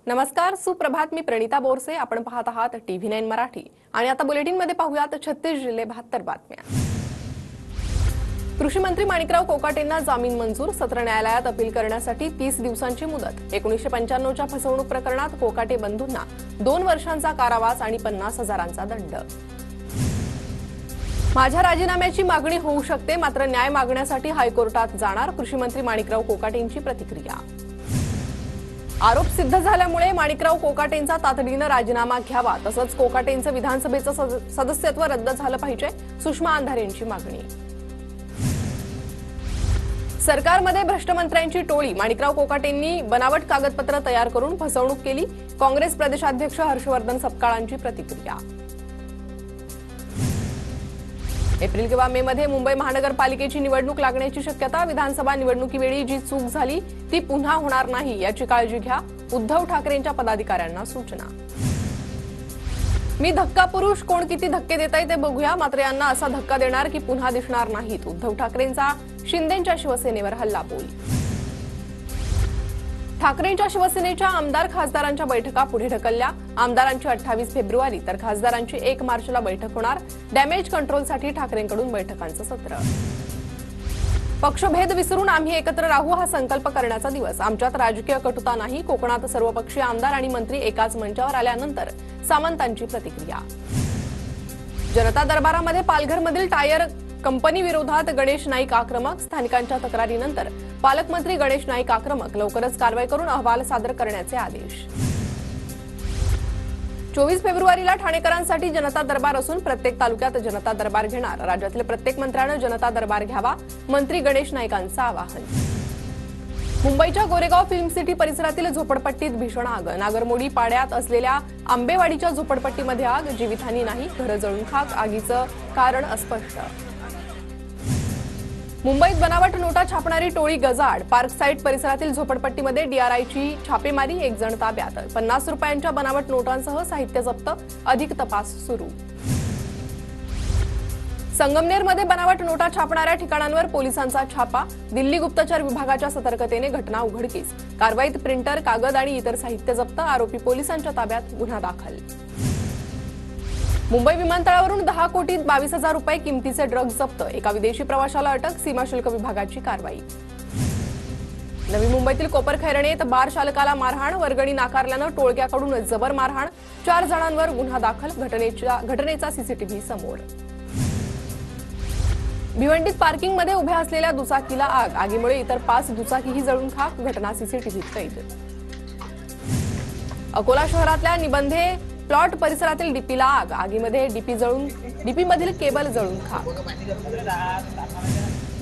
नमस्कार, सुप्रभात. मी प्रणिता बोरसे. आपण पाहत आहात TV9 मराठी आणि आता बुलेटिन मध्ये पाहूयात 36 जिल्हे 72 बातम्या. कृषी मंत्री माणिकराव कोकाटेंना जामीन मंजूर. सत्र न्यायालयात अपील करण्यासाठी 30 दिवसांची मुदत. 1995च्या फसवणूक प्रकरणात कोकाटे बंधूंना 2 वर्षांचा कारावास आणि 50,000चा दंड. माझ्या राजीनाम्याची मागणी होऊ शकते, मात्र न्याय मागण्यासाठी हायकोर्टात जाणार. कृषी मंत्री माणिकराव कोकाटेंची प्रतिक्रिया. आरोप सिद्ध झाल्यामुळे माणिकराव कोकाटेंचा तातडीने राजीनामा घ्यावा, तसंच कोकाटेंचं विधानसभेचं सदस्यत्व रद्द झालं पाहिजे. सुषमा अंधारेंची मागणी. सरकारमध्ये भ्रष्ट मंत्र्यांची टोळी. माणिकराव कोकाटेंनी बनावट कागदपत्र तयार करून फसवणूक केली. काँग्रेस प्रदेशाध्यक्ष हर्षवर्धन सपकाळांची प्रतिक्रिया. एप्रिल किंवा मे मध्ये मुंबई महानगरपालिकेची निवडणूक लागण्याची शक्यता. विधानसभा निवडणुकीवेळी जी चूक झाली ती पुन्हा होणार नाही याची काळजी घ्या. उद्धव ठाकरेंच्या पदाधिकाऱ्यांना सूचना. मी धक्का पुरुष, कोण किती धक्के देताय ते बघूया, मात्र यांना असा धक्का देणार की पुन्हा दिसणार नाहीत. उद्धव ठाकरेंचा शिंदेंच्या शिवसेनेवर हल्लाबोल. ठाकरेंच्या शिवसेनेच्या आमदार खासदारांच्या बैठका पुढे ढकलल्या. आमदारांची 28 फेब्रुवारी तर खासदारांची 1 मार्चला बैठक होणार. डॅमेज कंट्रोलसाठी ठाकरेंकडून बैठकांचं सत्र. पक्षभेद विसरून आम्ही एकत्र राहू हा संकल्प करण्याचा दिवस. आमच्यात राजकीय कटुता नाही. कोकणात सर्वपक्षीय आमदार आणि मंत्री एकाच मंचावर आल्यानंतर सामंतांची प्रतिक्रिया. जनता दरबारामध्ये पालघरमधील टायर कंपनी विरोधात गणेश नाईक आक्रमक. स्थानिकांच्या तक्रारीनंतर पालकमंत्री गणेश नाईक आक्रमक. लवकरच कारवाई करून अहवाल सादर करण्याचे आदेश. 24 फेब्रुवारीला ठाणेकरांसाठी जनता दरबार असून प्रत्येक तालुक्यात जनता दरबार घेणार. राज्यातील प्रत्येक मंत्र्यानं जनता दरबार घ्यावा. मंत्री गणेश नाईकांचं आवाहन. मुंबईच्या गोरेगाव फिल्म सिटी परिसरातील झोपडपट्टीत भीषण आग. नागरमोडी पाड्यात असलेल्या आंबेवाडीच्या झोपडपट्टीमध्ये आग. जीवितहानी नाही, घरं जळून खाक. आगीचं कारण अस्पष्ट. मुंबईत बनावट नोटा छापणारी टोळी गजाआड. पार्क साइट परिसरातील झोपडपट्टीमध्ये DRIची छापेमारी. 1 जण ताब्यात. 50 रुपयांच्या बनावट नोटांसह साहित्य जप्त. अधिक तपास सुरू. संगमनेरमध्ये बनावट नोटा छापणाऱ्या ठिकाणांवर पोलिसांचा छापा. दिल्ली गुप्तचर विभागाच्या सतर्कतेने घटना उघडकीस. कारवाईत प्रिंटर, कागद आणि इतर साहित्य जप्त. आरोपी पोलिसांच्या ताब्यात. गुन्हा दाखल. मुंबई विमानतळावरून 10 कोटी 22,000 रुपये किमतीचे ड्रग्ज जप्त. एका विदेशी प्रवाशाला अटक. सीमाशुल्क विभागाची कारवाई. नवी मुंबईतील कोपरखैरणेत बार चालकाला मारहाण. वर्गणी नाकारल्यानं टोळक्याकडून जबर मारहाण. 4 जणांवर गुन्हा दाखल. घटनेचा CCTV समोर. भिवंडीत पार्किंगमध्ये उभ्या असलेल्या दुचाकीला आग. आगीमुळे इतर 5 दुचाकीही जळून खाक. घटना CCTVत कैद. अकोला शहरातल्या निबंधे प्लॉट परिसरातील डीपीला आग. आगीमध्ये डीपीमधील केबल जळून खाक.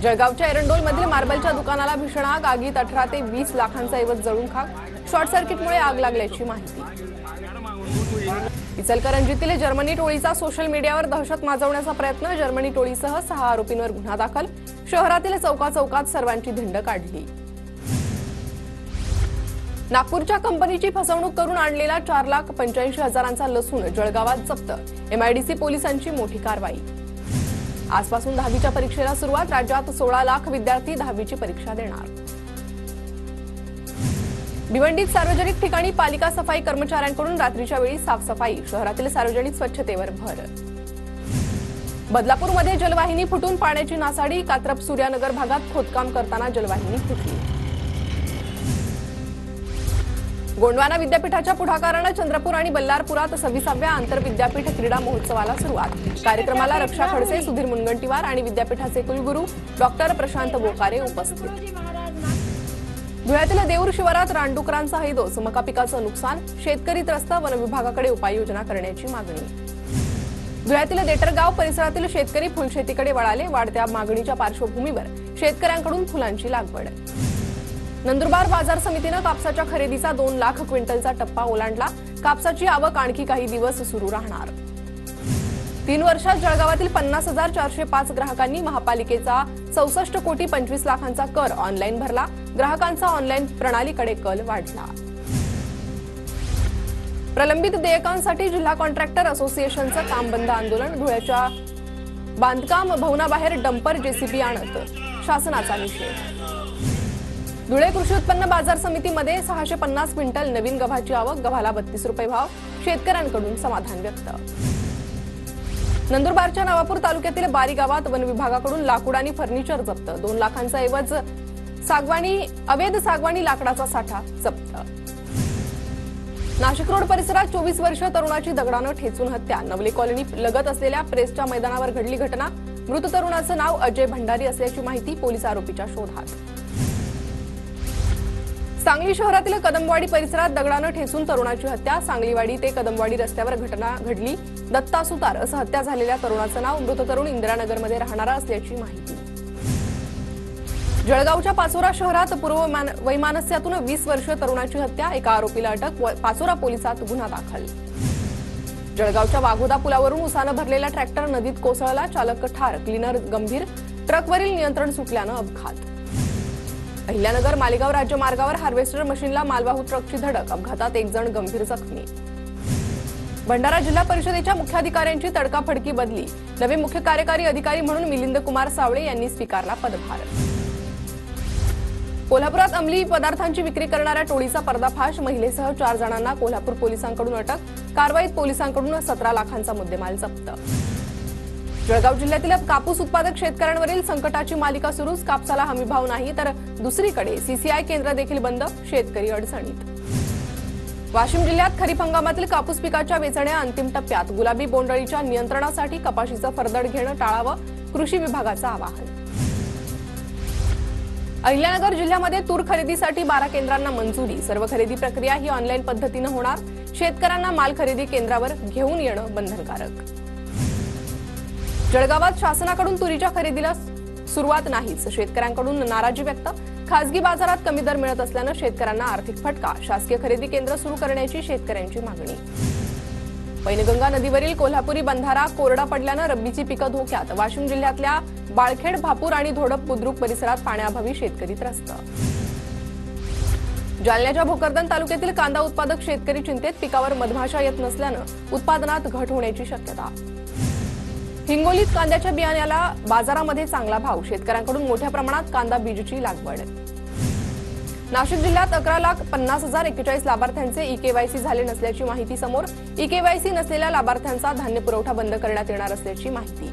जळगावच्या एरंडोलमधील मार्बलच्या दुकानाला भीषण आग. आगीत 18 ते 20 लाखांचा ऐवज जळून खाक. शॉर्ट सर्किटमुळे आग लागल्याची माहिती. इचलकरंजीतील जर्मनी टोळीचा सोशल मीडियावर दहशत माजवण्याचा प्रयत्न. जर्मनी टोळीसह 6 आरोपींवर गुन्हा दाखल. शहरातील चौकाचौकात सर्वांची धिंड काढली. नागपूरच्या कंपनीची फसवणूक करून आणलेला 4,85,000चा लसूण जळगावात जप्त. MIDC पोलिसांची मोठी कारवाई. आजपासून 10वीच्या परीक्षेला सुरुवात. राज्यात 16 लाख विद्यार्थी 10वीची परीक्षा देणार. भिवंडीत सार्वजनिक ठिकाणी पालिका सफाई कर्मचाऱ्यांकडून रात्रीच्या वेळी साफसफाई. शहरातील सार्वजनिक स्वच्छतेवर भर. बदलापूरमध्ये जलवाहिनी फुटून पाण्याची नासाडी. कात्रप सूर्यानगर भागात खोदकाम करताना जलवाहिनी फुटली. गोंडवाना विद्यापीठाच्या पुढाकारानं चंद्रपूर आणि बल्लारपुरात 26व्या आंतरविद्यापीठ क्रीडा महोत्सवाला सुरुवात. कार्यक्रमाला रक्षा खडसे, सुधीर मुनगंटीवार आणि विद्यापीठाचे कुलगुरू डॉक्टर प्रशांत बोकारे उपस्थित. धुळ्यातील देऊर शिवारात रानडुकरांचा हैदोस. मका पिकाचं नुकसान. शेतकरी त्रस्त. वनविभागाकडे उपाययोजना करण्याची मागणी. धुळ्यातील देटरगाव परिसरातील शेतकरी फुलशेतीकडे वळाले. वाढत्या मागणीच्या पार्श्वभूमीवर शेतकऱ्यांकडून फुलांची लागवड. नंदुरबार बाजार समितीनं कापसाच्या खरेदीचा 2 लाख क्विंटलचा टप्पा ओलांडला. कापसाची आवक आणखी काही दिवस सुरू राहणार. 3 वर्षात जळगावातील 50,405 ग्राहकांनी महापालिकेचा 64 कोटी 25 लाखांचा कर ऑनलाईन भरला. ग्राहकांचा ऑनलाईन प्रणालीकडे कल वाढला. प्रलंबित देयकांसाठी जिल्हा कॉन्ट्रॅक्टर असोसिएशनचं काम बंद आंदोलन. धुळ्याच्या बांधकाम भवनाबाहेर डंपर JCB आणत शासनाचा निषेध. धुळे कृषी उत्पन्न बाजार समितीमध्ये 650 क्विंटल नवीन गव्हाची आवक, गव्हाला 32 रुपये भाव, शेतकऱ्यांकडून समाधान व्यक्त. नंदुरबारच्या नवापूर तालुक्यातील बारी गावात वन विभागाकडून लाकूड आणि फर्निचर जप्त, 2 लाखांचा ऐवज अवैध सागवानी लाकडाचा साठा जप्त. नाशिक रोड परिसरात 24 वर्षीय तरुणाची दगडानं ठेचून हत्या, नवले कॉलनी लगत असलेल्या प्रेसच्या मैदानावर घडली घटना. मृत तरुणाचं नाव अजय भंडारी असल्याची माहिती, पोलीस आरोपीच्या शोधात. सांगली शहरातील कदमवाडी परिसरात दगडानं ठेचून तरुणाची हत्या, सांगलीवाडी ते कदमवाडी रस्त्यावर घटना घडली. दत्ता सुतार असं हत्या झालेल्या तरुणाचं नाव, मृत तरुण इंदिरानगरमध्ये राहणारा असल्याची माहिती. जळगावच्या पाचोरा शहरात पूर्व वैमानस्यातून 20 वर्षीय तरुणाची हत्या, एका आरोपीला अटक, पाचोरा पोलिसात गुन्हा दाखल. जळगावच्या वाघोदा पुलावरून उसानं भरलेला ट्रॅक्टर नदीत कोसळला, चालक ठार, क्लीनर गंभीर, ट्रकवरील नियंत्रण सुटल्यानं अपघात. अहिल्यानगर मालेगाव राज्य मार्गावर हार्वेस्टर मशीनला मालवाहू ट्रकची धडक, अपघातात 1 जण गंभीर जखमी. भंडारा जिल्हा परिषदेच्या मुख्याधिकाऱ्यांची तडकाफडकी बदली, नवे मुख्य कार्यकारी अधिकारी म्हणून मिलिंद कुमार सावळे यांनी स्वीकारला पदभार. कोल्हापुरात अंमली पदार्थांची विक्री करणाऱ्या टोळीचा पर्दाफाश, महिलेसह 4 जणांना कोल्हापूर पोलिसांकडून अटक, कारवाईत पोलिसांकडून 17 लाखांचा मुद्देमाल जप्त. जळगाव जिल्ह्यातील कापूस उत्पादक शेतकऱ्यांवरील संकटाची मालिका सुरूच, कापसाला हमीभाव नाही तर दुसरीकडे सीसीआय केंद्र देखील बंद, शेतकरी अडचणीत. वाशिम जिल्ह्यात खरीप हंगामातील कापूस पिकाच्या वेचण्या अंतिम टप्प्यात, गुलाबी बोंडअळीच्या नियंत्रणासाठी कपाशीचं फरदड घेणं टाळावं, कृषी विभागाचं आवाहन. अहिल्यानगर जिल्ह्यामध्ये तूर खरेदीसाठी 12 केंद्रांना मंजुरी, सर्व खरेदी प्रक्रिया ही ऑनलाईन पद्धतीनं होणार, शेतकऱ्यांना माल खरेदी केंद्रावर घेऊन येणं बंधनकारक. जळगावात शासनाकडून तुरीच्या खरेदीला सुरुवात नाहीच, शेतकऱ्यांकडून नाराजी व्यक्त, खासगी बाजारात कमी दर मिळत असल्यानं शेतकऱ्यांना आर्थिक फटका, शासकीय खरेदी केंद्र सुरू करण्याची शेतकऱ्यांची मागणी. पैनगंगा नदीवरील कोल्हापुरी बंधारा कोरडा पडल्यानं रब्बीची पिकं धोक्यात, वाशिम जिल्ह्यातल्या बाळखेड, भापूर आणि धोडप बुद्रुक परिसरात पाण्याअभावी शेतकरी त्रस्त. जालन्याच्या भोकरदन तालुक्यातील कांदा उत्पादक शेतकरी चिंतेत, पिकावर मधमाशा येत नसल्यानं उत्पादनात घट होण्याची शक्यता. हिंगोलीत कांद्याच्या बियाण्याला बाजारामध्ये चांगला भाव, शेतकऱ्यांकडून मोठ्या प्रमाणात कांदा बीजची लागवड. नाशिक जिल्ह्यात 11,50,041 लाभार्थ्यांचे ई-केवायसी झाले नसल्याची माहिती समोर, ई-केवायसी नसलेल्या लाभार्थ्यांचा धान्य पुरवठा बंद करण्यात येणार असल्याची माहिती.